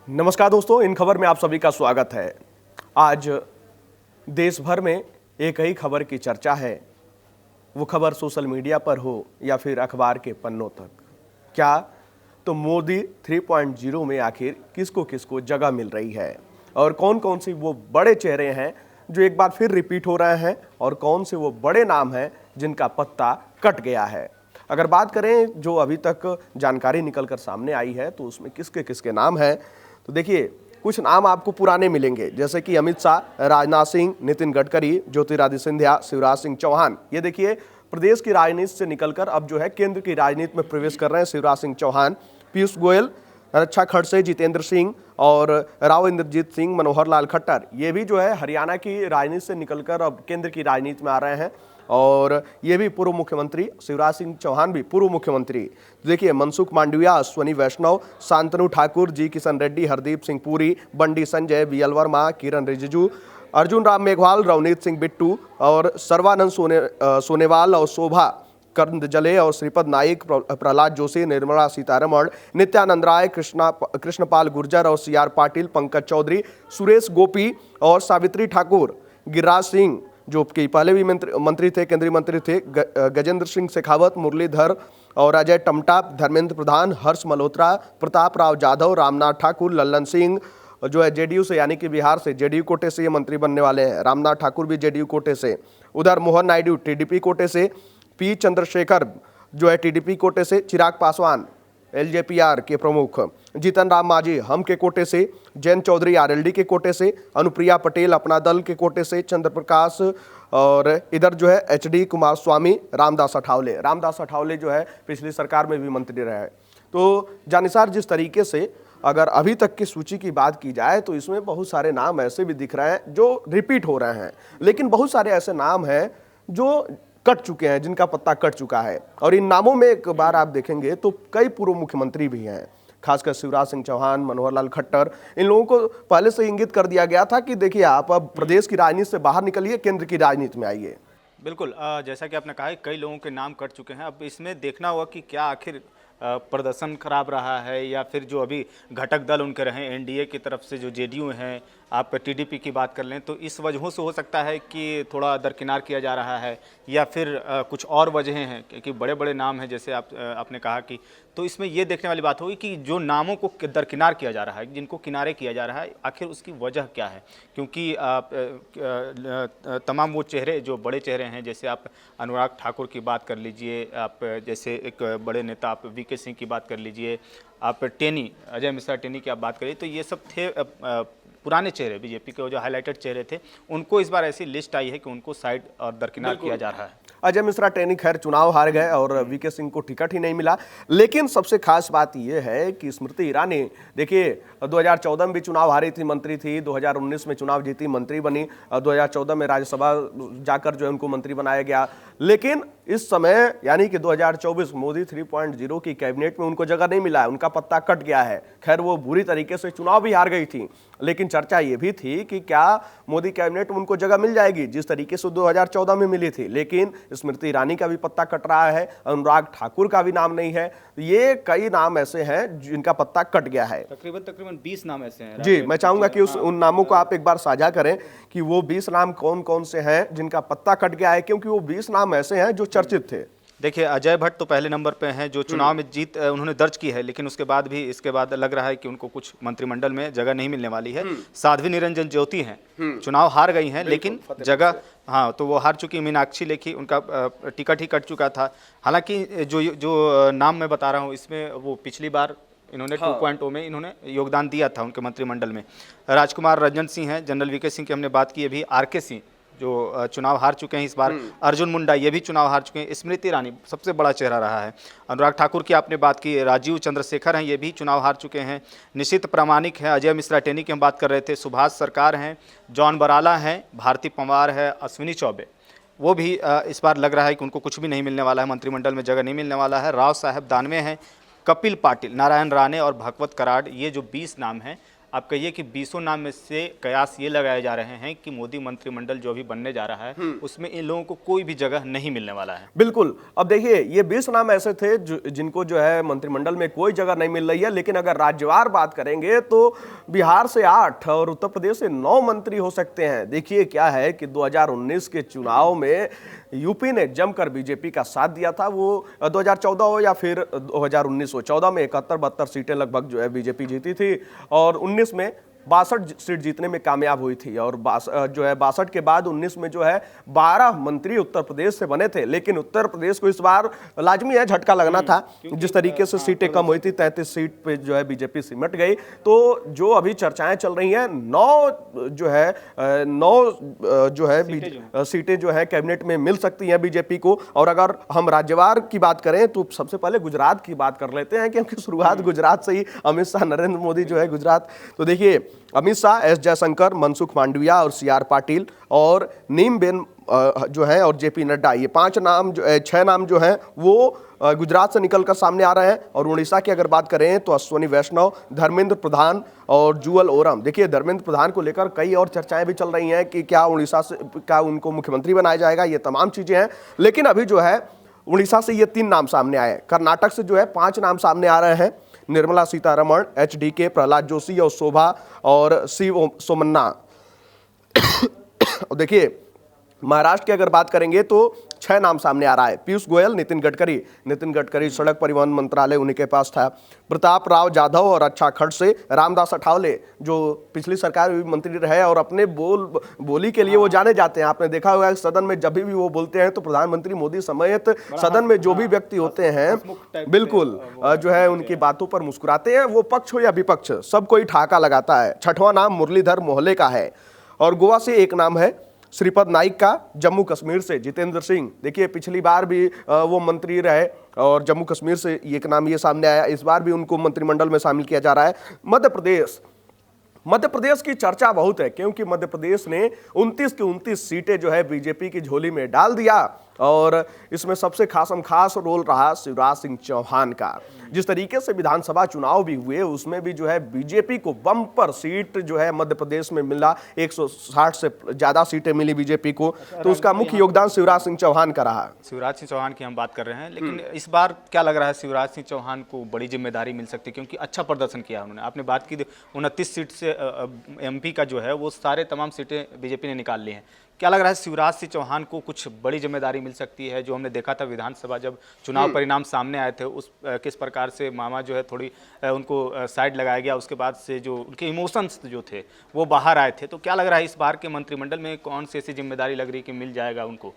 नमस्कार दोस्तों, इन खबर में आप सभी का स्वागत है। आज देश भर में एक ही खबर की चर्चा है। वो खबर सोशल मीडिया पर हो या फिर अखबार के पन्नों तक। क्या तो मोदी 3.0 में आखिर किसको किसको जगह मिल रही है और कौन कौन से वो बड़े चेहरे हैं जो एक बार फिर रिपीट हो रहे हैं और कौन से वो बड़े नाम हैं जिनका पत्ता कट गया है। अगर बात करें जो अभी तक जानकारी निकल कर सामने आई है तो उसमें किसके किसके नाम हैं, तो देखिए कुछ नाम आपको पुराने मिलेंगे, जैसे कि अमित शाह, राजनाथ सिंह, नितिन गडकरी, ज्योतिरादित्य सिंधिया, शिवराज सिंह चौहान। ये देखिए प्रदेश की राजनीति से निकलकर अब जो है केंद्र की राजनीति में प्रवेश कर रहे हैं शिवराज सिंह चौहान। पीयूष गोयल, रक्षा खड़से, जितेंद्र सिंह और राव इंद्रजीत सिंह, मनोहर लाल खट्टर, ये भी जो है हरियाणा की राजनीति से निकलकर अब केंद्र की राजनीति में आ रहे हैं। और ये भी पूर्व मुख्यमंत्री, शिवराज सिंह चौहान भी पूर्व मुख्यमंत्री। तो देखिए मनसुख मांडविया, अश्वनी वैष्णव, शांतनु ठाकुर, जी किशन रेड्डी, हरदीप सिंह पुरी, बंडी संजय, बीएल वर्मा, किरण रिजिजू, अर्जुन राम मेघवाल, रवनीत सिंह बिट्टू और सर्वानंद सोनेवाल और शोभा करंदजले और श्रीपद नाइक, प्रहलाद जोशी, निर्मला सीतारमण, नित्यानंद राय, कृष्णपाल गुर्जर और सीआर पाटिल, पंकज चौधरी, सुरेश गोपी और सावित्री ठाकुर, गिरिराज सिंह जो कि पहले भी मंत्री थे, केंद्रीय मंत्री थे, गजेंद्र सिंह शेखावत, मुरलीधर और अजय टमटा, धर्मेंद्र प्रधान, हर्ष मल्होत्रा, प्रताप राव जाधव, रामनाथ ठाकुर, लल्लन सिंह जो है जेडीयू से, यानी कि बिहार से जेडीयू कोटे से ये मंत्री बनने वाले हैं। रामनाथ ठाकुर भी जेडीयू कोटे से। उधर मोहन नायडू टीडीपी कोटे से, पी चंद्रशेखर जो है टीडीपी कोटे से, चिराग पासवान एलजेपीआर के प्रमुख, जीतन राम मांझी हम के कोटे से, जयंत चौधरी आरएलडी के कोटे से, अनुप्रिया पटेल अपना दल के कोटे से, चंद्र प्रकाश और इधर जो है एचडी कुमार स्वामी, रामदास अठावले जो है पिछली सरकार में भी मंत्री रहे हैं। तो जानिसार जिस तरीके से अगर अभी तक की सूची की बात की जाए तो इसमें बहुत सारे नाम ऐसे भी दिख रहे हैं जो रिपीट हो रहे हैं, लेकिन बहुत सारे ऐसे नाम हैं जो कट चुके हैं, जिनका पत्ता कट चुका है। और इन नामों में एक बार आप देखेंगे तो कई पूर्व मुख्यमंत्री भी हैं, खासकर शिवराज सिंह चौहान, मनोहर लाल खट्टर। इन लोगों को पहले से इंगित कर दिया गया था कि देखिए आप अब प्रदेश की राजनीति से बाहर निकलिए, केंद्र की राजनीति में आइए। बिल्कुल, जैसा कि आपने कहा है कई लोगों के नाम कट चुके हैं। अब इसमें देखना होगा कि क्या आखिर प्रदर्शन खराब रहा है या फिर जो अभी घटक दल उनके रहे एनडीए की तरफ से जो जेडीयू हैं, आप टीडीपी की बात कर लें तो इस वजहों से हो सकता है कि थोड़ा दरकिनार किया जा रहा है या फिर कुछ और वजहें हैं, क्योंकि बड़े बड़े नाम हैं जैसे आपने कहा कि, तो इसमें ये देखने वाली बात होगी कि जो नामों को दरकिनार किया जा रहा है, जिनको किनारे किया जा रहा है, आखिर उसकी वजह क्या है। क्योंकि तमाम वो चेहरे जो बड़े चेहरे हैं, जैसे आप अनुराग ठाकुर की बात कर लीजिए, आप जैसे एक बड़े नेता आप वीके सिंह की बात कर लीजिए, आप टेनी, अजय मिश्रा टेनी की आप बात करिए, तो ये सब थे पुराने चेहरे, बीजेपी के जो हाईलाइटेड चेहरे थे, उनको इस बार ऐसी लिस्ट आई है कि उनको साइड और दरकिनार किया जा रहा है। अजय मिश्रा टेनी खैर चुनाव हार गए और वीके सिंह को टिकट ही नहीं मिला, लेकिन सबसे खास बात यह है कि स्मृति ईरानी, देखिए 2014 में भी चुनाव हारी थी, मंत्री थी, 2019 में चुनाव जीती, मंत्री बनी, 2014 में राज्यसभा जाकर जो है उनको मंत्री बनाया गया। लेकिन इस समय यानी कि 2024 मोदी 3.0 की कैबिनेट में उनको जगह नहीं मिला है, उनका पत्ता कट गया है। खैर वो बुरी तरीके से चुनाव भी हार गई थी, लेकिन चर्चा ये भी थी कि क्या मोदी कैबिनेट में उनको जगह मिल जाएगी जिस तरीके से 2014 में मिली थी। लेकिन स्मृति ईरानी का भी पत्ता कट रहा है, अनुराग ठाकुर का भी नाम नहीं है। ये कई नाम ऐसे हैं जिनका पत्ता कट गया है। तकरीबन 20 नाम ऐसे हैं। जी, मैं चाहूंगा कि उन नामों को आप एक बार साझा करें कि वो 20 नाम कौन कौन से हैं जिनका पत्ता कट गया है, क्योंकि वो 20 नाम ऐसे हैं जो चर्चित थे। देखिए, अजय भट्ट तो पहले नंबर पे हैं, जो चुनाव में जीत उन्होंने दर्ज की है, लेकिन उसके बाद भी इसके बाद लग रहा है कि उनको कुछ मंत्रिमंडल में जगह नहीं मिलने वाली है। साध्वी निरंजन ज्योति हैं, चुनाव हार गई हैं, लेकिन जगह, हाँ, तो वो हार चुकी। मीनाक्षी लेखी, उनका टिकट ही कट चुका था। हालांकि जो नाम मैं बता रहा हूँ इसमें वो पिछली बार इन्होंने 2.0 में इन्होंने योगदान दिया था उनके मंत्रिमंडल में। राजकुमार रंजन सिंह हैं, जनरल वीके सिंह की हमने बात की, अभी आरके सिंह जो चुनाव हार चुके हैं इस बार, अर्जुन मुंडा ये भी चुनाव हार चुके हैं, स्मृति ईरानी सबसे बड़ा चेहरा रहा है, अनुराग ठाकुर की आपने बात की, राजीव चंद्रशेखर हैं, ये भी चुनाव हार चुके हैं, निशित प्रामाणिक हैं, अजय मिश्रा टेनी की हम बात कर रहे थे, सुभाष सरकार हैं, जॉन बराला हैं, भारती पंवार है, अश्विनी चौबे, वो भी इस बार लग रहा है कि उनको कुछ भी नहीं मिलने वाला है, मंत्रिमंडल में जगह नहीं मिलने वाला है। राव साहब दानवे हैं, कपिल पाटिल, नारायण राणे और भगवत कराड़, ये जो 20 नाम हैं, आप कहिए कि 20 नाम में से कयास ये लगाए जा रहे हैं कि मोदी मंत्रिमंडल जो अभी बनने जा रहा है उसमें इन लोगों को कोई भी जगह नहीं मिलने वाला है। बिल्कुल। अब देखिए, ये 20 नाम ऐसे थे जिनको जो है मंत्रिमंडल में कोई जगह नहीं मिल रही है, लेकिन अगर राज्यवार बात करेंगे तो बिहार से 8 और उत्तर प्रदेश से 9 मंत्री हो सकते हैं। देखिए क्या है कि 2019 के चुनाव में यूपी ने जमकर बीजेपी का साथ दिया था। वो 2014 हो या फिर 2019 हो, 14 में 71-72 सीटें लगभग जो है बीजेपी जीती थी और 19 में 62 सीट जीतने में कामयाब हुई थी और जो है 62 के बाद 19 में जो है 12 मंत्री उत्तर प्रदेश से बने थे। लेकिन उत्तर प्रदेश को इस बार लाजमी है झटका लगना था, जिस तरीके से सीटें कम हुई थी, 33 सीट पे जो है बीजेपी सिमट गई। तो जो अभी चर्चाएं चल रही हैं, 9 जो है सीटें जो है कैबिनेट में मिल सकती हैं बीजेपी को। और अगर हम राज्यवार की बात करें तो सबसे पहले गुजरात की बात कर लेते हैं, क्योंकि शुरुआत गुजरात से ही अमित शाह, नरेंद्र मोदी जो है गुजरात। तो देखिए, अमित शाह, एस जयशंकर, मनसुख मांडविया और सी आर पाटिल और नीमबेन जो है और जेपी नड्डा, ये 5 नाम जो 6 नाम जो हैं वो गुजरात से निकलकर सामने आ रहे हैं। और उड़ीसा की अगर बात करें तो अश्वनी वैष्णव, धर्मेंद्र प्रधान और जुअल ओरम। देखिए, धर्मेंद्र प्रधान को लेकर कई और चर्चाएं भी चल रही हैं कि क्या उड़ीसा से क्या उनको मुख्यमंत्री बनाया जाएगा, ये तमाम चीजें हैं। लेकिन अभी जो है उड़ीसा से ये 3 नाम सामने आए। कर्नाटक से जो है 5 नाम सामने आ रहे हैं, निर्मला सीतारमण, HDK, प्रहलाद जोशी और शोभा और सोमन्ना। देखिए, महाराष्ट्र की अगर बात करेंगे तो 6 नाम सामने आ रहा है। पीयूष गोयल, नितिन गडकरी सड़क परिवहन मंत्रालय उन्हीं के पास था। प्रताप राव जाधव और अच्छा खड़ से रामदास अठावले, जो पिछली सरकार में मंत्री रहे और अपने बोली के लिए वो जाने जाते हैं। आपने देखा होगा सदन में जब भी वो बोलते हैं तो प्रधानमंत्री मोदी समेत सदन में जो भी व्यक्ति होते हैं बिल्कुल जो है उनकी बातों पर मुस्कुराते हैं। वो पक्ष हो या विपक्ष, सब कोई ठहाका लगाता है। 6वां नाम मुरलीधर मोहल्ले का है। और गोवा से एक नाम है श्रीपद नाइक का, जम्मू कश्मीर से जितेंद्र सिंह। देखिए, पिछली बार भी वो मंत्री रहे और जम्मू कश्मीर से एक नाम ये सामने आया, इस बार भी उनको मंत्रिमंडल में शामिल किया जा रहा है। मध्य प्रदेश की चर्चा बहुत है, क्योंकि मध्य प्रदेश ने 29 की 29 सीटें जो है बीजेपी की झोली में डाल दिया और इसमें सबसे खास रोल रहा शिवराज सिंह चौहान का। जिस तरीके से विधानसभा चुनाव भी हुए उसमें भी जो है बीजेपी को बम्पर सीट जो है मध्य प्रदेश में मिला, 160 से ज्यादा सीटें मिली बीजेपी को। तो उसका मुख्य योगदान शिवराज सिंह चौहान का रहा। शिवराज सिंह चौहान की हम बात कर रहे हैं, लेकिन इस बार क्या लग रहा है शिवराज सिंह चौहान को बड़ी जिम्मेदारी मिल सकती है, क्योंकि अच्छा प्रदर्शन किया उन्होंने। आपने बात की 29 सीट से MP का जो है वो सारे तमाम सीटें बीजेपी ने निकाल ली हैं। क्या लग रहा है शिवराज सिंह चौहान को कुछ बड़ी जिम्मेदारी मिल सकती है? जो हमने देखा था विधानसभा जब चुनाव परिणाम सामने आए थे, उस किस प्रकार से मामा जो है थोड़ी उनको साइड लगाया गया, उसके बाद से जो उनके इमोशंस जो थे वो बाहर आए थे। तो क्या लग रहा है इस बार के मंत्रिमंडल में कौन सी ऐसी जिम्मेदारी लग रही है कि मिल जाएगा उनको?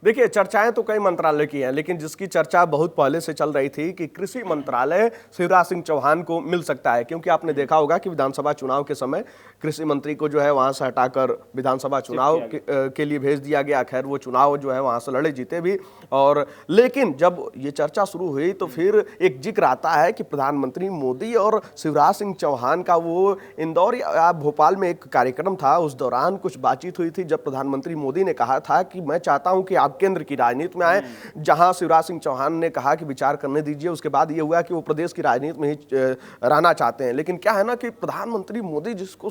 देखिए, चर्चाएं तो कई मंत्रालय की हैं, लेकिन जिसकी चर्चा बहुत पहले से चल रही थी कि कृषि मंत्रालय शिवराज सिंह चौहान को मिल सकता है, क्योंकि आपने देखा होगा कि विधानसभा चुनाव के समय कृषि मंत्री को जो है वहां से हटाकर विधानसभा चुनाव के लिए भेज दिया गया। खैर, वो चुनाव जो है वहां से लड़े जीते भी। और लेकिन जब ये चर्चा शुरू हुई तो फिर एक जिक्र आता है कि प्रधानमंत्री मोदी और शिवराज सिंह चौहान का वो इंदौर या भोपाल में एक कार्यक्रम था, उस दौरान कुछ बातचीत हुई थी, जब प्रधानमंत्री मोदी ने कहा था कि मैं चाहता हूं कि आप केंद्र की राजनीति में आए। जहां शिवराज सिंह चौहान ने कहा कि विचार करने दीजिए। उसके बाद ये हुआ कि वो प्रदेश की राजनीति में ही रहना चाहते हैं। लेकिन क्या है ना कि प्रधानमंत्री मोदी जिसको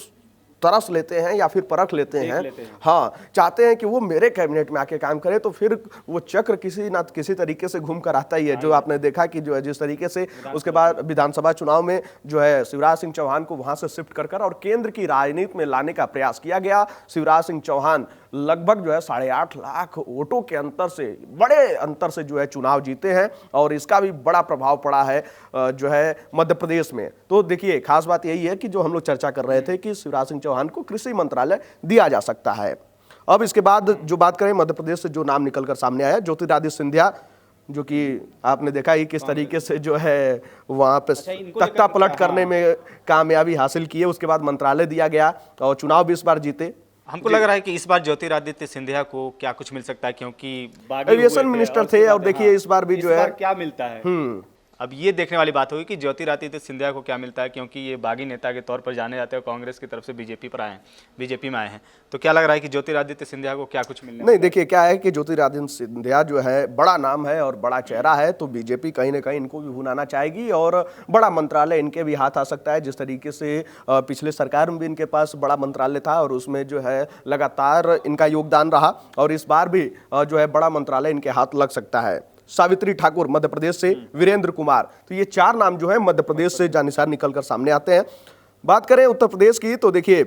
तरस लेते हैं या फिर परख लेते हैं, हाँ, चाहते हैं कि वो मेरे कैबिनेट में आके काम करे, तो फिर वो चक्र किसी ना किसी तरीके से घूम कर आता ही है। जो आपने देखा कि जो है जिस तरीके से उसके बाद विधानसभा चुनाव में जो है शिवराज सिंह चौहान को वहां से शिफ्ट कर और केंद्र की राजनीति में लाने का प्रयास किया गया। शिवराज सिंह चौहान लगभग जो है 8.5 लाख वोटों के अंतर से, बड़े अंतर से जो है चुनाव जीते हैं और इसका भी बड़ा प्रभाव पड़ा है जो है मध्य प्रदेश में। तो देखिए, खास बात यही है कि जो हम लोग चर्चा कर रहे थे कि शिवराज सिंह चौहान को कृषि मंत्रालय दिया जा सकता है। अब इसके बाद जो बात करें मध्य प्रदेश से जो नाम निकलकर सामने आया, ज्योतिरादित्य सिंधिया, जो कि आपने देखा ही किस तरीके से जो है वहां पे तख्ता पलट करने में कामयाबी हासिल की है। उसके बाद मंत्रालय दिया गया और चुनाव भी इस बार जीते। हमको लग रहा है कि इस बार ज्योतिरादित्य सिंधिया को क्या कुछ मिल सकता है, क्योंकि एविएशन मिनिस्टर थे और देखिए इस बार भी जो है क्या मिलता है। अब ये देखने वाली बात होगी कि ज्योतिरादित्य सिंधिया को क्या मिलता है, क्योंकि ये बागी नेता के तौर पर जाने जाते हैं, कांग्रेस की तरफ से बीजेपी में आए हैं। तो क्या लग रहा है कि ज्योतिरादित्य सिंधिया को क्या कुछ मिलने नहीं, देखिए क्या है कि ज्योतिरादित्य सिंधिया जो है बड़ा नाम है और बड़ा चेहरा है, तो बीजेपी कहीं ना कहीं इनको भी भुनाना चाहेगी और बड़ा मंत्रालय इनके भी हाथ आ सकता है। जिस तरीके से पिछले सरकार में भी इनके पास बड़ा मंत्रालय था और उसमें जो है लगातार इनका योगदान रहा, और इस बार भी जो है बड़ा मंत्रालय इनके हाथ लग सकता है। सावित्री ठाकुर मध्य प्रदेश से, वीरेंद्र कुमार, तो ये 4 नाम जो है मध्य प्रदेश से जानिसार निकलकर सामने आते हैं। बात करें उत्तर प्रदेश की तो देखिए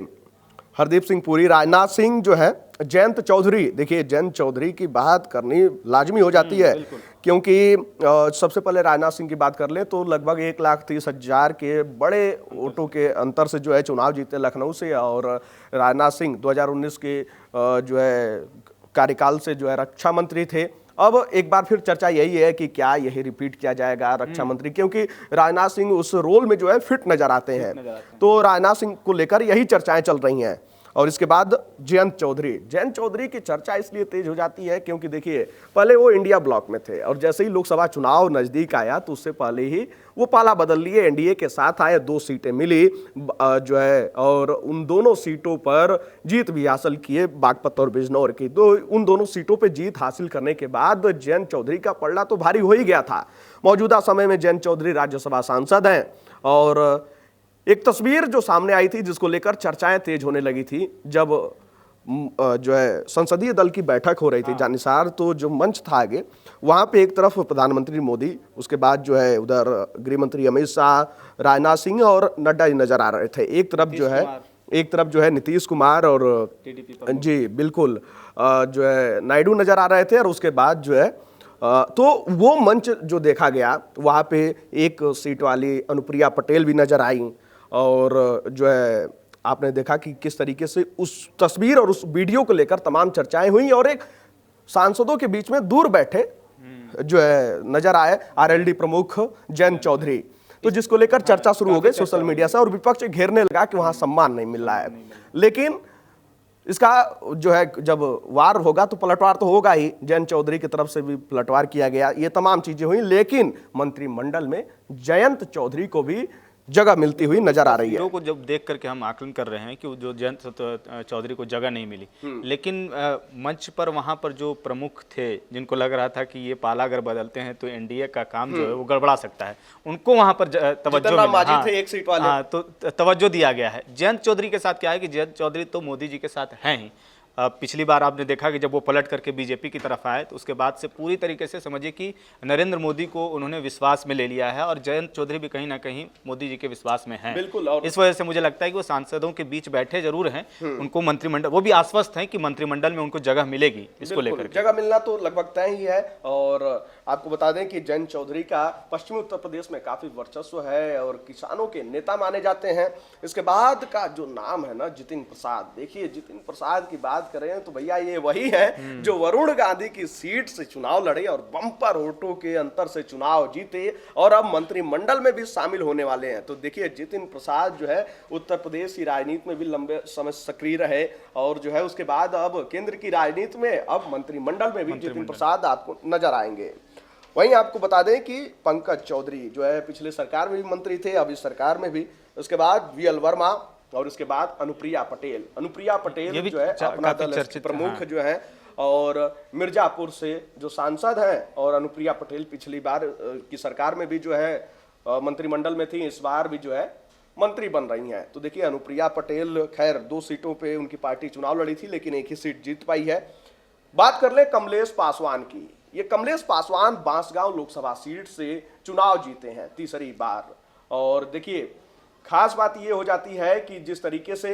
हरदीप सिंह पुरी, राजनाथ सिंह जो है, जयंत चौधरी। देखिए जयंत चौधरी की बात करनी लाजमी हो जाती है, क्योंकि सबसे पहले राजनाथ सिंह की बात कर ले तो लगभग 1,30,000 के बड़े वोटों के अंतर से जो है चुनाव जीते लखनऊ से, और राजनाथ सिंह 2019 के जो है कार्यकाल से जो है रक्षा मंत्री थे। अब एक बार फिर चर्चा यही है कि क्या यही रिपीट किया जाएगा रक्षा मंत्री, क्योंकि राजनाथ सिंह उस रोल में जो है फिट नजर आते हैं। तो राजनाथ सिंह को लेकर यही चर्चाएं चल रही हैं। और इसके बाद जयंत चौधरी की चर्चा इसलिए तेज हो जाती है क्योंकि देखिए पहले वो इंडिया ब्लॉक में थे और जैसे ही लोकसभा चुनाव नजदीक आया तो उससे पहले ही वो पाला बदल लिए, एनडीए के साथ आए, 2 सीटें मिली जो है, और उन दोनों सीटों पर जीत भी हासिल किए, बागपत और बिजनौर की। तो उन दोनों सीटों पर जीत हासिल करने के बाद जयंत चौधरी का पलड़ा तो भारी हो ही गया था। मौजूदा समय में जयंत चौधरी राज्यसभा सांसद हैं, और एक तस्वीर जो सामने आई थी जिसको लेकर चर्चाएं तेज होने लगी थी, जब जो है संसदीय दल की बैठक हो रही थी जानिसार, तो जो मंच था आगे, वहां पे एक तरफ प्रधानमंत्री मोदी, उसके बाद जो है उधर गृह मंत्री अमित शाह, राजनाथ सिंह और नड्डा जी नजर आ रहे थे। एक तरफ जो है नीतीश कुमार और जी बिल्कुल जो है नायडू नजर आ रहे थे, और उसके बाद जो है तो वो मंच जो देखा गया वहां पे एक सीट वाली अनुप्रिया पटेल भी नजर आई, और जो है आपने देखा कि किस तरीके से उस तस्वीर और उस वीडियो को लेकर तमाम चर्चाएं हुई, और एक सांसदों के बीच में दूर बैठे जो है नजर आए आरएलडी प्रमुख जयंत चौधरी, तो जिसको लेकर चर्चा शुरू हो गई सोशल मीडिया से, और विपक्ष घेरने लगा कि वहां सम्मान नहीं मिल रहा है। लेकिन इसका जो है जब वार होगा तो पलटवार तो होगा ही, जयंत चौधरी की तरफ से भी पलटवार किया गया, ये तमाम चीजें हुई, लेकिन मंत्रिमंडल में जयंत चौधरी को भी जगह मिलती हुई नजर आ रही है। को जब देख करके हम आकलन कर रहे हैं कि जो जयंत चौधरी को जगह नहीं मिली, लेकिन मंच पर वहां पर जो प्रमुख थे जिनको लग रहा था कि ये पाला अगर बदलते हैं तो एनडीए का काम जो है वो गड़बड़ा सकता है, उनको वहां पर तवज्जो मिला। थे एक सीट वाले। तो तवज्जो दिया गया है। जयंत चौधरी के साथ क्या है कि जयंत चौधरी तो मोदी जी के साथ हैं ही। पिछली बार आपने देखा कि जब वो पलट करके बीजेपी की तरफ आए तो उसके बाद से पूरी तरीके से समझिए कि नरेंद्र मोदी को उन्होंने विश्वास में ले लिया है, और जयंत चौधरी भी कहीं ना कहीं मोदी जी के विश्वास में हैं। बिल्कुल, और इस वजह से मुझे लगता है कि वो सांसदों के बीच बैठे जरूर हैं, उनको मंत्रिमंडल, वो भी आश्वस्त हैं कि मंत्रिमंडल में उनको जगह मिलेगी। इसको लेकर जगह मिलना तो लगभग तय ही है। और आपको बता दें कि जयंत चौधरी का पश्चिमी उत्तर प्रदेश में काफी वर्चस्व है और किसानों के नेता माने जाते हैं। इसके बाद का जो नाम है ना, जितिन प्रसाद, देखिए जितिन प्रसाद की बात करें तो भैया ये वही है जो वरुण गांधी की सीट से चुनाव लड़े और बम्पर वोटों के अंतर से चुनाव जीते, और अब मंत्रिमंडल में भी शामिल होने वाले हैं। तो देखिए जितिन प्रसाद जो है उत्तर प्रदेश की राजनीति में भी लंबे समय सक्रिय रहे, और जो है उसके बाद अब केंद्र की राजनीति में, अब मंत्रिमंडल में भी जितिन प्रसाद आपको नजर आएंगे। वहीं आपको बता दें कि पंकज चौधरी जो है पिछले सरकार में भी मंत्री थे, अब इस सरकार में भी। उसके बाद वीएल वर्मा, और उसके बाद अनुप्रिया पटेल जो है अपना दल प्रमुख जो है, और मिर्जापुर से जो सांसद हैं, और अनुप्रिया पटेल पिछली बार की सरकार में भी जो है मंत्रिमंडल में थी, इस बार भी जो है मंत्री बन रही हैं। तो देखिए अनुप्रिया पटेल खैर 2 सीटों पे उनकी पार्टी चुनाव लड़ी थी, लेकिन एक ही सीट जीत पाई है। बात कर ले कमलेश पासवान की। ये कमलेश पासवान बांसगांव लोकसभा सीट से चुनाव जीते हैं तीसरी बार, और देखिए खास बात ये हो जाती है कि जिस तरीके से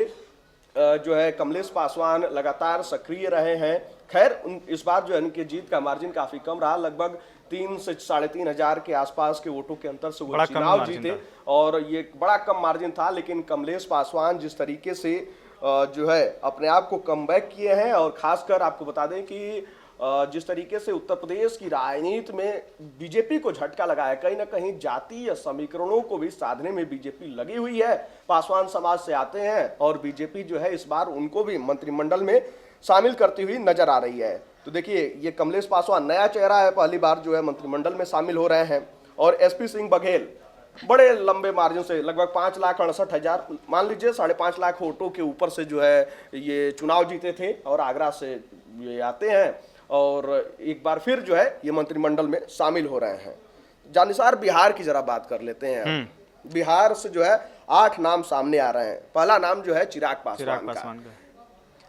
जो है कमलेश पासवान लगातार सक्रिय रहे हैं। खैर इस बार जो है उनकी जीत का मार्जिन काफी कम रहा, लगभग 3 से 3,500 हजार के आसपास के वोटों के अंतर से वो चुनाव जीते, और ये बड़ा कम मार्जिन था। लेकिन कमलेश पासवान जिस तरीके से जो है अपने आप को कमबैक किए हैं, और खासकर आपको बता दें कि जिस तरीके से उत्तर प्रदेश की राजनीति में बीजेपी को झटका लगा है, कहीं ना कहीं जातीय समीकरणों को भी साधने में बीजेपी लगी हुई है। पासवान समाज से आते हैं, और बीजेपी जो है इस बार उनको भी मंत्रिमंडल में शामिल करती हुई नजर आ रही है। तो देखिए ये कमलेश पासवान नया चेहरा है, पहली बार जो है मंत्रिमंडल में शामिल हो रहे हैं। और एसपी सिंह बघेल बड़े लंबे मार्जिन से लगभग 5,68,000 मान लीजिए 5.5 लाख वोटों के ऊपर से जो है ये चुनाव जीते थे और आगरा से ये आते हैं और एक बार फिर जो है ये मंत्रिमंडल में शामिल हो रहे हैं। जानिसार बिहार की जरा बात कर लेते हैं। बिहार से जो है 8 नाम सामने आ रहे हैं। पहला नाम जो है चिराग पासवान का।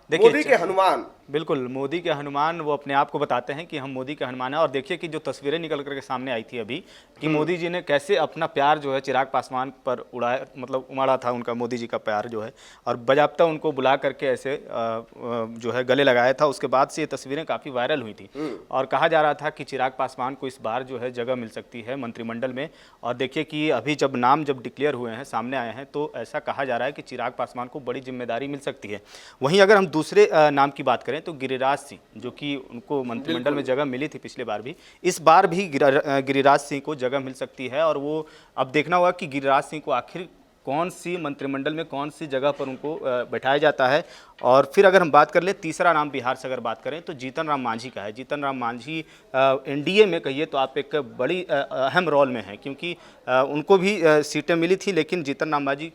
मोदी के हनुमान, बिल्कुल मोदी के हनुमान वो अपने आप को बताते हैं कि हम मोदी के हनुमान हैं। और देखिए कि जो तस्वीरें निकल करके सामने आई थी अभी कि मोदी जी ने कैसे अपना प्यार जो है चिराग पासवान पर उड़ाया, मतलब उमड़ा था उनका मोदी जी का प्यार जो है, और बाज़ाब्ता उनको बुला करके ऐसे जो है गले लगाया था। उसके बाद से ये तस्वीरें काफ़ी वायरल हुई थी और कहा जा रहा था कि चिराग पासवान को इस बार जो है जगह मिल सकती है मंत्रिमंडल में। और देखिए कि अभी जब नाम डिक्लेयर हुए हैं, सामने आए हैं, तो ऐसा कहा जा रहा है कि चिराग पासवान को बड़ी जिम्मेदारी मिल सकती है। वहीं अगर हम दूसरे नाम की बात करें तो गिरिराज सिंह, जो कि उनको मंत्रिमंडल में जगह मिली थी पिछले बार भी, इस बार भी गिरिराज सिंह को जगह मिल सकती है। और वो अब देखना होगा कि गिरिराज सिंह को आखिर कौन सी मंत्रिमंडल में कौन सी जगह पर उनको बैठाया जाता है। और फिर अगर हम बात कर ले तीसरा नाम बिहार से अगर बात करें तो जीतन राम मांझी का है। जीतन राम मांझी एनडीए में कहिए तो आप एक बड़ी अहम रोल में हैं, क्योंकि उनको भी सीटें मिली थी, लेकिन जीतन राम मांझी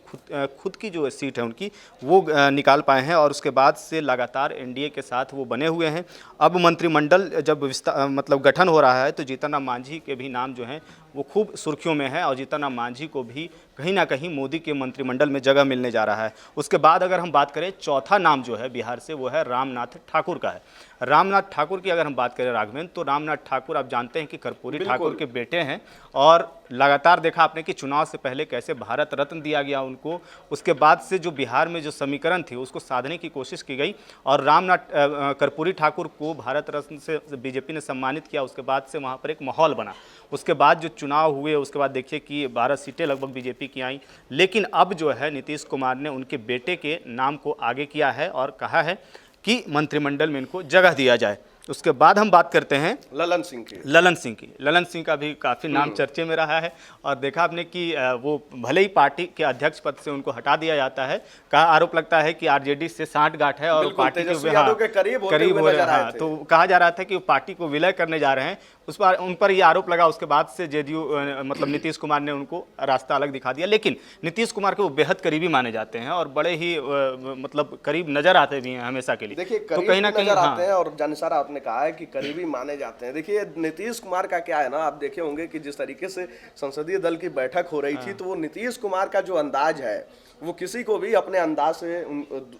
खुद की जो सीट है उनकी वो निकाल पाए हैं और उसके बाद से लगातार एनडीए के साथ वो बने हुए हैं। अब मंत्रिमंडल जब मतलब गठन हो रहा है तो जीतन राम मांझी के भी नाम जो हैं वो खूब सुर्खियों में है और जीतन राम मांझी को भी कहीं ना कहीं मोदी के मंत्रिमंडल में जगह मिलने जा रहा है। उसके बाद अगर हम बात करें चौथा नाम जो है बिहार से वो है रामनाथ ठाकुर का है। रामनाथ ठाकुर की अगर हम बात करें राघवेंद्र, तो रामनाथ ठाकुर आप जानते हैं कि कर्पूरी ठाकुर के बेटे हैं और लगातार देखा आपने कि चुनाव से पहले कैसे भारत रत्न दिया गया उनको। उसके बाद से जो बिहार में जो समीकरण थी उसको साधने की कोशिश की गई और रामनाथ कर्पूरी ठाकुर को भारत रत्न से बीजेपी ने सम्मानित किया। उसके बाद से वहाँ पर एक माहौल बना। उसके बाद जो चुनाव हुए उसके बाद देखिए कि 12 सीटें लगभग बीजेपी की आई, लेकिन अब जो है नीतीश कुमार ने उनके बेटे के नाम को आगे किया है और कहा है कि मंत्रिमंडल में इनको जगह दिया जाए। उसके बाद हम बात करते हैं ललन सिंह की। ललन सिंह का भी काफ़ी नाम चर्चे में रहा है और देखा आपने कि वो भले ही पार्टी के अध्यक्ष पद से उनको हटा दिया जाता है, कहा आरोप लगता है कि आरजेडी से सांठगांठ है और पार्टी के करीब हो रहा है, तो कहा जा रहा था कि वो पार्टी को विलय करने जा रहे हैं। उस पर उन पर ये आरोप लगा। उसके बाद से जेडीयू मतलब नीतीश कुमार ने उनको रास्ता अलग दिखा दिया, लेकिन नीतीश कुमार के वो बेहद करीबी माने जाते हैं और बड़े ही मतलब करीब नजर आते भी हैं हमेशा के लिए। देखिए तो कहीं ना कहीं आते हैं और जानिसार आपने कहा है कि करीबी माने जाते हैं। देखिए नीतीश कुमार का क्या है ना, आप देखे होंगे कि जिस तरीके से संसदीय दल की बैठक हो रही थी तो वो नीतीश कुमार का जो अंदाज है वो किसी को भी अपने अंदाज से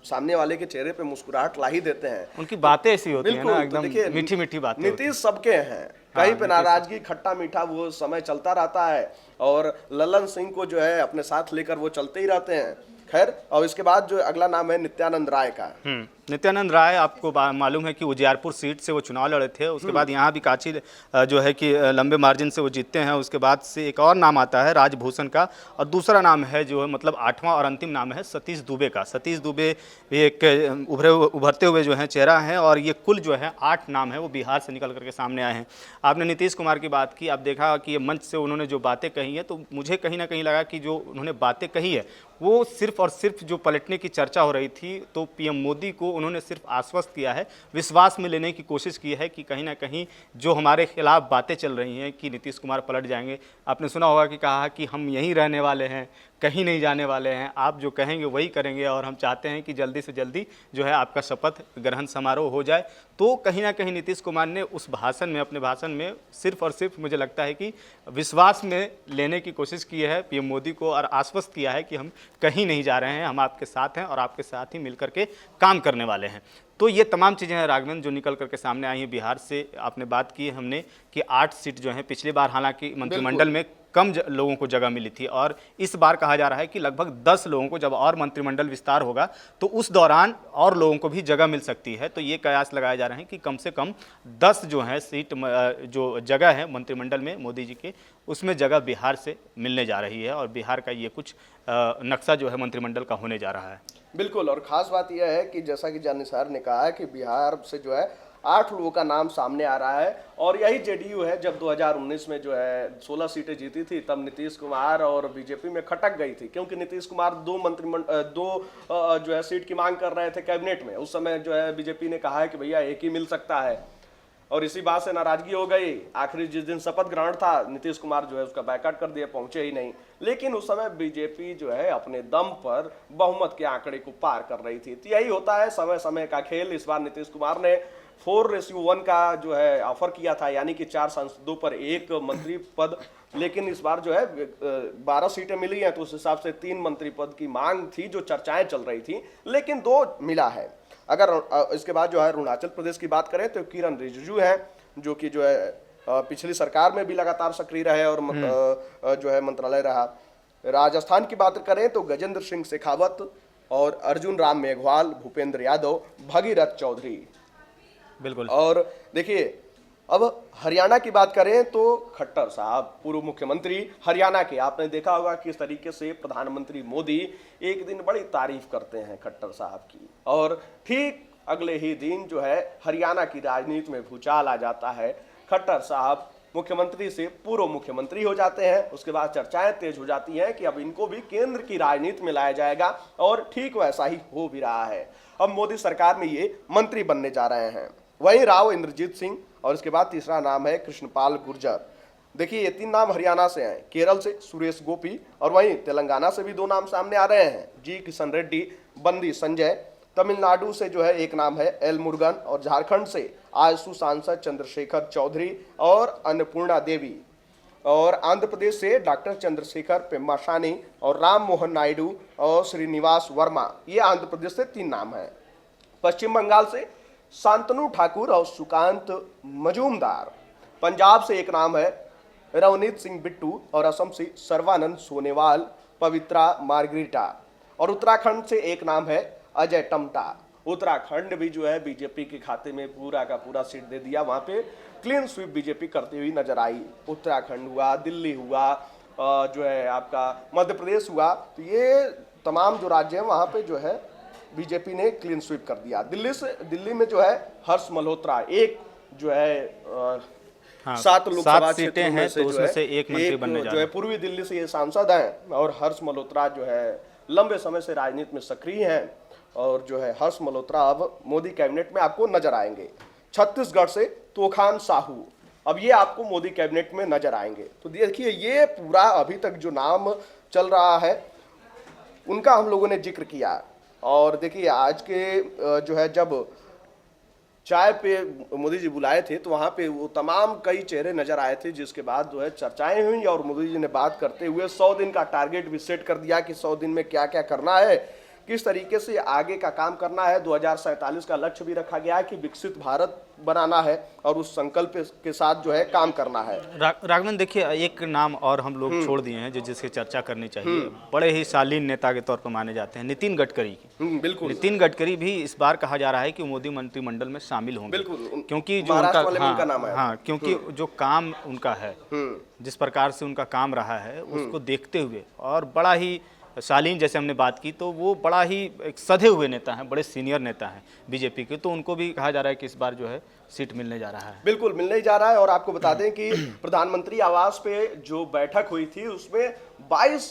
सामने वाले के चेहरे पे मुस्कुराहट ला ही देते हैं। उनकी बातें ऐसी होती हैं ना, एकदम मीठी मीठी बातें। नीतीश सबके हैं, कहीं पे नाराजगी खट्टा मीठा वो समय चलता रहता है और ललन सिंह को जो है अपने साथ लेकर वो चलते ही रहते हैं। खैर, और इसके बाद जो अगला नाम है नित्यानंद राय का। नित्यानंद राय, आपको मालूम है कि उजियारपुर सीट से वो चुनाव लड़े थे। उसके बाद यहाँ भी काची जो है कि लंबे मार्जिन से वो जीतते हैं। उसके बाद से एक और नाम आता है राजभूषण का और दूसरा नाम है जो है मतलब 8वां और अंतिम नाम है सतीश दुबे का। सतीश दुबे भी एक उभरते हुए जो है चेहरा है और ये कुल जो है 8 नाम है वो बिहार से निकल करके सामने आए हैं। आपने नीतीश कुमार की बात की, आप देखा कि ये मंच से उन्होंने जो बातें कही हैं तो मुझे कहीं ना कहीं लगा कि जो उन्होंने बातें कही है वो सिर्फ और सिर्फ जो पलटने की चर्चा हो रही थी तो पीएम मोदी को उन्होंने सिर्फ आश्वस्त किया है, विश्वास में लेने की कोशिश की है कि कहीं ना कहीं जो हमारे खिलाफ बातें चल रही हैं कि नीतीश कुमार पलट जाएंगे। आपने सुना होगा कि कहा कि हम यहीं रहने वाले हैं, कहीं नहीं जाने वाले हैं, आप जो कहेंगे वही करेंगे और हम चाहते हैं कि जल्दी से जल्दी जो है आपका शपथ ग्रहण समारोह हो जाए। तो कहीं ना कहीं नीतीश कुमार ने उस भाषण में, अपने भाषण में सिर्फ और सिर्फ मुझे लगता है कि विश्वास में लेने की कोशिश की है पीएम मोदी को और आश्वस्त किया है कि हम कहीं नहीं जा रहे हैं, हम आपके साथ हैं और आपके साथ ही मिलकर के काम करने वाले हैं। तो ये तमाम चीज़ें हैं राघवेंद्र जो निकल करके सामने आई हैं बिहार से। आपने बात की हमने कि 8 सीट जो हैं पिछली बार हालांकि मंत्रिमंडल में कम लोगों को जगह मिली थी और इस बार कहा जा रहा है कि लगभग 10 लोगों को जब और मंत्रिमंडल विस्तार होगा तो उस दौरान और लोगों को भी जगह मिल सकती है। तो ये कयास लगाए जा रहे हैं कि कम से कम 10 जो है सीट जो जगह है मंत्रिमंडल में मोदी जी के, उसमें जगह बिहार से मिलने जा रही है और बिहार का ये कुछ नक्शा जो है मंत्रिमंडल का होने जा रहा है। बिल्कुल, और ख़ास बात यह है कि जैसा कि जानिसार ने कहा है कि बिहार से जो है 8 लोगों का नाम सामने आ रहा है और यही जेडीयू है। जब 2019 में जो है 16 सीटें जीती थी तब नीतीश कुमार और बीजेपी में खटक गई थी, क्योंकि नीतीश कुमार दो जो है सीट की मांग कर रहे थे कैबिनेट में। उस समय जो है बीजेपी ने कहा है कि भैया एक ही मिल सकता है। और इसी बात से नाराजगी हो गई। आखिरी जिस दिन शपथ ग्रहण था, नीतीश कुमार जो है उसका बायकॉट कर दिया, पहुंचे ही नहीं। लेकिन उस समय बीजेपी जो है अपने दम पर बहुमत के आंकड़े को पार कर रही थी। तो यही होता है समय समय का खेल। इस बार नीतीश कुमार ने 4:1 का जो है ऑफर किया था, यानी कि 4 सांसदों पर 1 मंत्री पद। लेकिन इस बार जो है 12 सीटें मिली हैं, तो उस हिसाब से 3 मंत्री पद की मांग थी, जो चर्चाएं चल रही थी, लेकिन 2 मिला है। अगर इसके बाद जो है अरुणाचल प्रदेश की बात करें तो किरण रिजिजू है, जो कि जो है पिछली सरकार में भी लगातार सक्रिय रहे और जो है मंत्रालय रहा। राजस्थान की बात करें तो गजेंद्र सिंह शेखावत और अर्जुन राम मेघवाल, भूपेंद्र यादव, भगीरथ चौधरी। बिल्कुल। और देखिए, अब हरियाणा की बात करें तो खट्टर साहब, पूर्व मुख्यमंत्री हरियाणा के। आपने देखा होगा किस तरीके से प्रधानमंत्री मोदी एक दिन बड़ी तारीफ करते हैं खट्टर साहब की, और ठीक अगले ही दिन जो है हरियाणा की राजनीति में भूचाल आ जाता है। खट्टर साहब मुख्यमंत्री से पूर्व मुख्यमंत्री हो जाते हैं। उसके बाद चर्चाएं तेज हो जाती हैं कि अब इनको भी केंद्र की राजनीति में लाया जाएगा, और ठीक वैसा ही हो भी रहा है। अब मोदी सरकार में ये मंत्री बनने जा रहे हैं। वहीं राव इंद्रजीत सिंह, और इसके बाद तीसरा नाम है कृष्णपाल गुर्जर। देखिए, ये 3 नाम हरियाणा से हैं, केरल से सुरेश गोपी, और वहीं तेलंगाना से भी 2 नाम सामने आ रहे हैं, जी किशन रेड्डी, बंदी संजय। तमिलनाडु से जो है एक नाम है एल मुरुगन, और झारखंड से आजसू सांसद चंद्रशेखर चौधरी और अन्नपूर्णा देवी, और आंध्र प्रदेश से डॉक्टर चंद्रशेखर पेम्मासानी और राम मोहन नायडू और श्रीनिवास वर्मा। ये आंध्र प्रदेश से 3 नाम हैं। पश्चिम बंगाल से शांतनु ठाकुर और सुकांत मजूमदार। पंजाब से एक नाम है रवनीत सिंह बिट्टू, और असम से सर्वानंद सोनेवाल, पवित्रा मार्गरीटा, और उत्तराखंड से एक नाम है अजय टमटा। उत्तराखंड भी जो है बीजेपी के खाते में पूरा का पूरा सीट दे दिया। वहां पे क्लीन स्वीप बीजेपी करती हुई नजर आई। उत्तराखंड हुआ, दिल्ली हुआ, जो है आपका मध्य प्रदेश हुआ, तो ये तमाम जो राज्य हैं वहां पे जो है बीजेपी ने क्लीन स्वीप कर दिया। दिल्ली में जो है हर्ष मल्होत्रा, एक जो है 7 लोकसभा सीटें हैं, तो उसमें से एक मंत्री बनने जा रहे जो है पूर्वी दिल्ली से ये सांसद हैं, और हर्ष मल्होत्रा जो है लंबे समय से राजनीति में सक्रिय हैं, और जो है हर्ष मल्होत्रा अब मोदी कैबिनेट में आपको नजर आएंगे। छत्तीसगढ़ से तोखान साहू, अब ये आपको मोदी कैबिनेट में नजर आएंगे। तो देखिए, ये पूरा अभी तक जो नाम चल रहा है उनका हम लोगों ने जिक्र किया। और देखिए, आज के जो है जब चाय पे मोदी जी बुलाए थे, तो वहाँ पे वो तमाम कई चेहरे नजर आए थे, जिसके बाद जो है चर्चाएं हुई, और मोदी जी ने बात करते हुए 100 दिन का टारगेट भी सेट कर दिया कि 100 दिन में क्या क्या करना है, किस तरीके से आगे का काम करना है। 2047 का लक्ष्य भी रखा गया है कि विकसित भारत बनाना है, और उस संकल्प के साथ जो है काम करना है। राघवन, देखिए, एक नाम और हम लोग छोड़ दिए हैं जो जिसकी चर्चा करनी चाहिए। बड़े ही शालीन नेता के तौर पर माने जाते हैं, नितिन गडकरी की। बिल्कुल, नितिन गडकरी भी इस बार कहा जा रहा है कि मोदी मंत्रिमंडल में शामिल होंगे। बिल्कुल, क्योंकि जो उनका नाम है। हाँ, क्योंकि जो काम उनका है, जिस प्रकार से उनका काम रहा है, उसको देखते हुए, और बड़ा ही शालीन, जैसे हमने बात की, तो वो बड़ा ही एक सधे हुए नेता हैं, बड़े सीनियर नेता हैं बीजेपी के, तो उनको भी कहा जा रहा है कि इस बार जो है सीट मिलने जा रहा है। बिल्कुल मिलने जा रहा है। और आपको बता दें कि प्रधानमंत्री आवास पे जो बैठक हुई थी, उसमें 22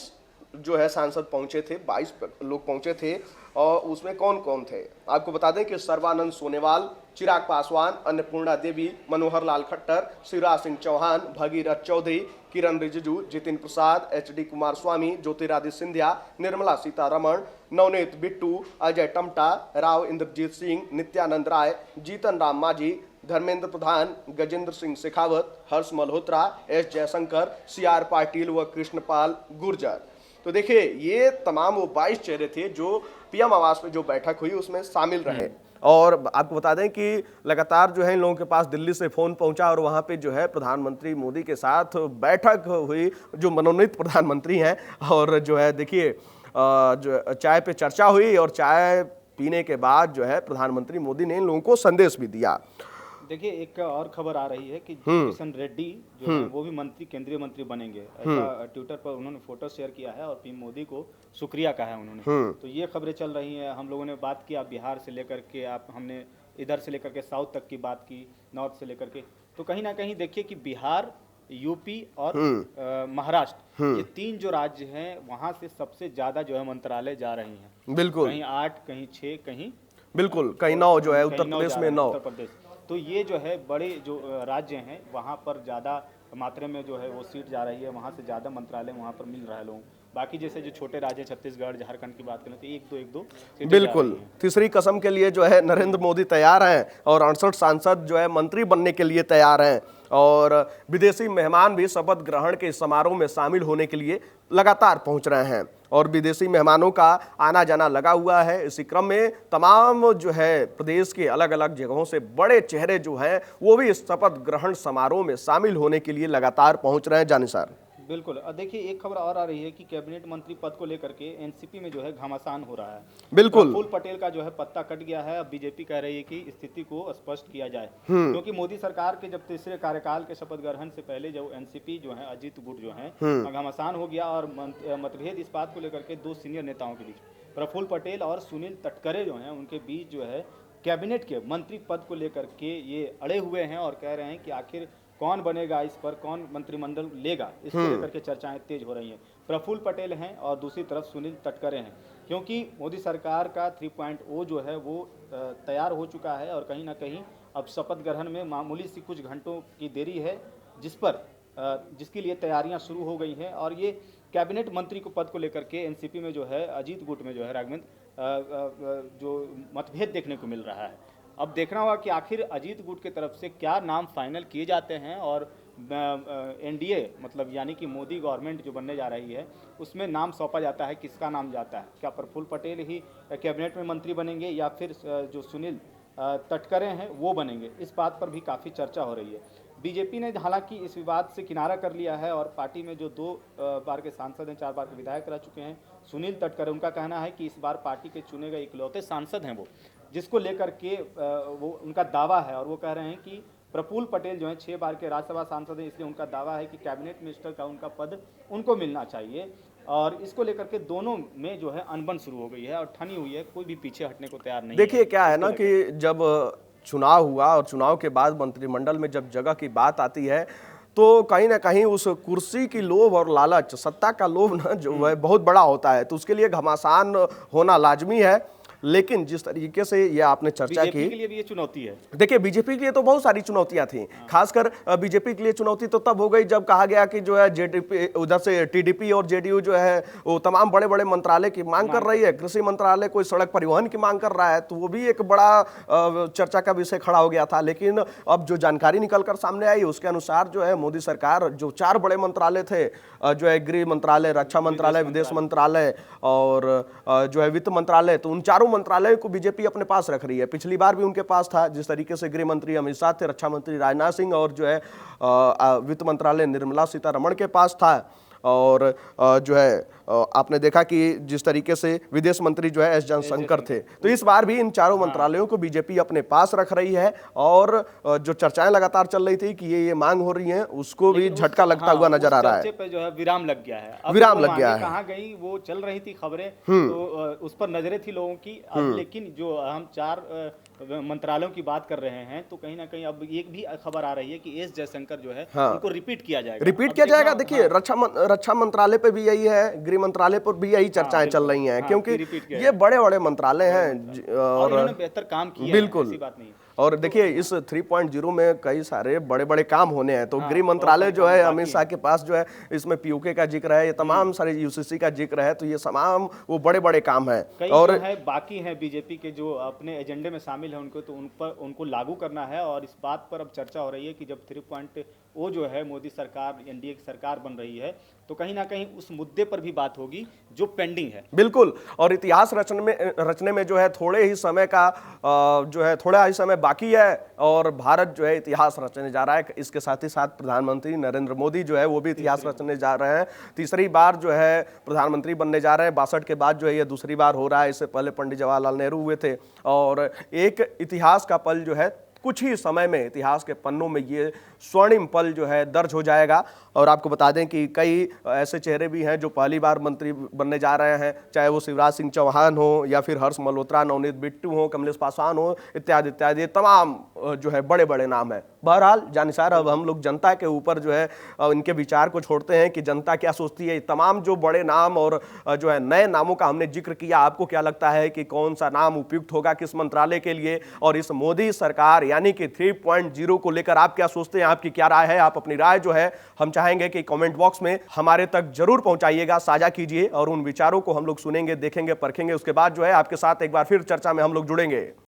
जो है सांसद पहुंचे थे, 22 लोग पहुंचे थे। और उसमें कौन कौन थे आपको बता दें कि सर्बानंद सोनेवाल, चिराग पासवान, अन्नपूर्णा देवी, मनोहर लाल खट्टर, शिवराज सिंह चौहान, भगीरथ चौधरी, किरण रिजिजू, जितिन प्रसाद, एच.डी. कुमार स्वामी, ज्योतिरादित्य सिंधिया, निर्मला सीतारमण, नवनीत बिट्टू, अजय टमटा, राव इंद्रजीत सिंह, नित्यानंद राय, जीतन राम मांझी, धर्मेंद्र प्रधान, गजेंद्र सिंह शेखावत, हर्ष मल्होत्रा, एस जयशंकर, सी.आर. पाटिल व कृष्णपाल गुर्जर। तो देखिए, ये तमाम वो 22 चेहरे थे जो पीएम आवास में जो बैठक हुई उसमें शामिल रहे। और आपको बता दें कि लगातार जो है इन लोगों के पास दिल्ली से फोन पहुंचा, और वहां पे जो है प्रधानमंत्री मोदी के साथ बैठक हुई, जो मनोनीत प्रधानमंत्री हैं। और जो है देखिए, जो चाय पे चर्चा हुई, और चाय पीने के बाद जो है प्रधानमंत्री मोदी ने इन लोगों को संदेश भी दिया। देखिए, एक और खबर आ रही है कि किशन रेड्डी जो है वो भी केंद्रीय मंत्री बनेंगे, ऐसा ट्विटर पर उन्होंने फोटो शेयर किया है, और पीएम मोदी को शुक्रिया कहा है उन्होंने। तो ये खबरें चल रही हैं। हम लोगों ने बात किया बिहार से लेकर के, हमने इधर से लेकर के साउथ तक की बात की, नॉर्थ से लेकर के। तो कहीं ना कहीं देखिए कि बिहार, यूपी और महाराष्ट्र, ये 3 जो राज्य हैं, वहां से सबसे ज्यादा जो है मंत्रालय जा रही हैं। बिल्कुल, कहीं 8, कहीं 6, कहीं बिल्कुल, कहीं 9 जो है उत्तर प्रदेश में 9। उत्तर प्रदेश। तो ये जो है बड़े जो राज्य हैं वहाँ पर ज़्यादा मात्रा में जो है वो सीट जा रही है, वहाँ से ज़्यादा मंत्रालय वहाँ पर मिल रहा है लोगों को। बाकी जैसे जो छोटे राज्य छत्तीसगढ़ झारखंड की बात करें तो एक दो सीटें जा बिल्कुल, रही हैं। तीसरी कसम के लिए जो है नरेंद्र मोदी तैयार हैं और 68 सांसद जो है मंत्री बनने के लिए तैयार हैं और विदेशी मेहमान भी शपथ ग्रहण के समारोह में शामिल होने के लिए लगातार पहुंच रहे हैं और विदेशी मेहमानों का आना जाना लगा हुआ है। इसी क्रम में तमाम जो है प्रदेश के अलग अलग जगहों से बड़े चेहरे जो हैं वो भी इस शपथ ग्रहण समारोह में शामिल होने के लिए लगातार पहुंच रहे हैं। जानिसार बिल्कुल। देखिए एक खबर और आ रही है कि कैबिनेट मंत्री पद को लेकर के एनसीपी में जो है घमासान हो रहा है। बिल्कुल, प्रफुल्ल पटेल का जो है पत्ता कट गया है। अब बीजेपी कह रही है कि स्थिति को स्पष्ट किया जाए, क्योंकि मोदी सरकार के जब तीसरे कार्यकाल के शपथ ग्रहण से पहले जो एनसीपी जो है अजीत गुट जो है घमासान हो गया और मतभेद इस बात को लेकर के दो सीनियर नेताओं के बीच प्रफुल्ल पटेल और सुनील तटकरे जो है उनके बीच जो है कैबिनेट के मंत्री पद को लेकर के ये अड़े हुए हैं और कह रहे हैं कि आखिर कौन बनेगा इस पर, कौन मंत्रिमंडल लेगा, इसको लेकर के चर्चाएं तेज हो रही हैं। प्रफुल्ल पटेल हैं और दूसरी तरफ सुनील तटकरे हैं, क्योंकि मोदी सरकार का 3.0 जो है वो तैयार हो चुका है और कहीं ना कहीं अब शपथ ग्रहण में मामूली सी कुछ घंटों की देरी है जिसके लिए तैयारियां शुरू हो गई हैं। और ये कैबिनेट मंत्री को पद को लेकर के एनसीपी में जो है अजीत गुट में जो है राघवेंद्र जो मतभेद देखने को मिल रहा है। अब देखना होगा कि आखिर अजीत गुट की तरफ से क्या नाम फाइनल किए जाते हैं और एनडीए मतलब यानी कि मोदी गवर्नमेंट जो बनने जा रही है उसमें नाम सौंपा जाता है, किसका नाम जाता है। क्या प्रफुल्ल पटेल ही कैबिनेट में मंत्री बनेंगे या फिर जो सुनील तटकरे हैं वो बनेंगे, इस बात पर भी काफ़ी चर्चा हो रही है। बीजेपी ने हालांकि इस विवाद से किनारा कर लिया है और पार्टी में जो 2 बार के सांसद हैं, 4 बार के विधायक रह चुके हैं सुनील तटकरे, उनका कहना है कि इस बार पार्टी के चुने गए इकलौते सांसद हैं वो, जिसको लेकर के वो उनका दावा है। और वो कह रहे हैं कि प्रफुल्ल पटेल जो हैं 6 बार के राज्यसभा सांसद हैं, इसलिए उनका दावा है कि कैबिनेट मिनिस्टर का उनका पद उनको मिलना चाहिए। और इसको लेकर के दोनों में जो है अनबन शुरू हो गई है और ठनी हुई है, कोई भी पीछे हटने को तैयार नहीं है। देखिए क्या है ना कि जब चुनाव हुआ और चुनाव के बाद मंत्रिमंडल में जब जगह की बात आती है तो कहीं ना कहीं उस कुर्सी की लोभ और लालच, सत्ता का लोभ ना जो है बहुत बड़ा होता है, तो उसके लिए घमासान होना लाजमी है। लेकिन जिस तरीके से ये आपने चर्चा की, बीजेपी के लिए भी ये चुनौती है। देखिए बीजेपी के लिए तो बहुत सारी चुनौतियां थी, खासकर बीजेपी के लिए चुनौती तो तब हो गई जब कहा गया कि जो है जेडीपी उधर से टीडीपी और जेडीयू जो है वो तमाम बड़े बड़े मंत्रालय की मांग कर रही है। कृषि मंत्रालय कोई सड़क परिवहन की मांग कर रहा है, तो वो भी एक बड़ा चर्चा का विषय खड़ा हो गया था। लेकिन अब जो जानकारी निकल कर सामने आई उसके अनुसार जो है मोदी सरकार जो 4 बड़े मंत्रालय थे, जो है गृह मंत्रालय, रक्षा मंत्रालय, विदेश मंत्रालय और जो है वित्त मंत्रालय, तो उन चारों मंत्रालय को बीजेपी अपने पास रख रही है। पिछली बार भी उनके पास था, जिस तरीके से गृह मंत्री अमित शाह थे, रक्षा मंत्री राजनाथ सिंह और जो है वित्त मंत्रालय निर्मला सीतारमण के पास था। और जो है आपने देखा कि जिस तरीके से विदेश मंत्री जो है एस जयशंकर थे, तो इस बार भी इन चारों मंत्रालयों को बीजेपी अपने पास रख रही है। और जो चर्चाएं लगातार चल रही थी कि ये मांग हो रही हैं, उसको भी झटका लगता हुआ नजर आ रहा है। पे जो है विराम लग गया है, अब विराम लग गया है। कहाँ गई वो चल रही थी खबरें, तो उस पर नजरें थी लोगों की। अब लेकिन जो हम 4 मंत्रालयों की बात कर रहे हैं, तो कहीं ना कहीं अब एक भी खबर आ रही है कि एस जयशंकर जो है उनको रिपीट किया जाएगा। रिपीट किया जाएगा। देखिए रक्षा मंत्रालय पे भी यही है, गृह मंत्रालय पर भी यही चर्चाएं चल रही हैं, क्योंकि ये बड़े बड़े मंत्रालय हैं और इन्होंने बेहतर काम किया है, बिल्कुल ऐसी बात नहीं है। और देखिए इस 3.0 में कई सारे बड़े बड़े काम होने हैं, तो गृह मंत्रालय जो है अमित शाह के पास जो है, इसमें पीयूके का जिक्र है, ये तमाम सारे यूसीसी का जिक्र है, तो ये तमाम वो बड़े बड़े काम हैं। और है बाकी हैं बीजेपी के जो अपने एजेंडे में शामिल है, उनको तो उनको लागू करना है। और इस बात पर अब चर्चा हो रही है कि जब 3.0 जो है मोदी सरकार एनडीए की सरकार बन रही है, तो कहीं ना कहीं उस मुद्दे पर भी बात होगी जो पेंडिंग है। बिल्कुल। और इतिहास रचने में जो है थोड़े ही समय का जो है थोड़ा ही समय बाकी है और भारत जो है इतिहास रचने जा रहा है। इसके साथ ही साथ प्रधानमंत्री नरेंद्र मोदी जो है वो भी इतिहास रचने जा रहे हैं। तीसरी बार जो है प्रधानमंत्री बनने जा रहे हैं। 62 के बाद जो है ये दूसरी बार हो रहा है। इससे पहले पंडित जवाहरलाल नेहरू हुए थे। और एक इतिहास का पल जो है कुछ ही समय में इतिहास के पन्नों में ये स्वर्णिम पल जो है दर्ज हो जाएगा। और आपको बता दें कि कई ऐसे चेहरे भी हैं जो पहली बार मंत्री बनने जा रहे हैं, चाहे वो शिवराज सिंह चौहान हो या फिर हर्ष मल्होत्रा, नवनीत बिट्टू हो, कमलेश पासवान हो, इत्यादि इत्यादि तमाम जो है बड़े बड़े नाम है। बहरहाल जानिसार, अब हम लोग जनता के ऊपर जो है इनके विचार को छोड़ते हैं कि जनता क्या सोचती है। तमाम जो बड़े नाम और जो है नए नामों का हमने जिक्र किया, आपको क्या लगता है कि कौन सा नाम उपयुक्त होगा किस मंत्रालय के लिए, और इस मोदी सरकार यानी कि 3.0 को लेकर आप क्या सोचते हैं, आपकी क्या राय है? आप अपनी राय जो है हम चाहेंगे कि कमेंट बॉक्स में हमारे तक जरूर पहुंचाइएगा, साझा कीजिए, और उन विचारों को हम लोग सुनेंगे, देखेंगे, परखेंगे। उसके बाद जो है आपके साथ एक बार फिर चर्चा में हम लोग जुड़ेंगे।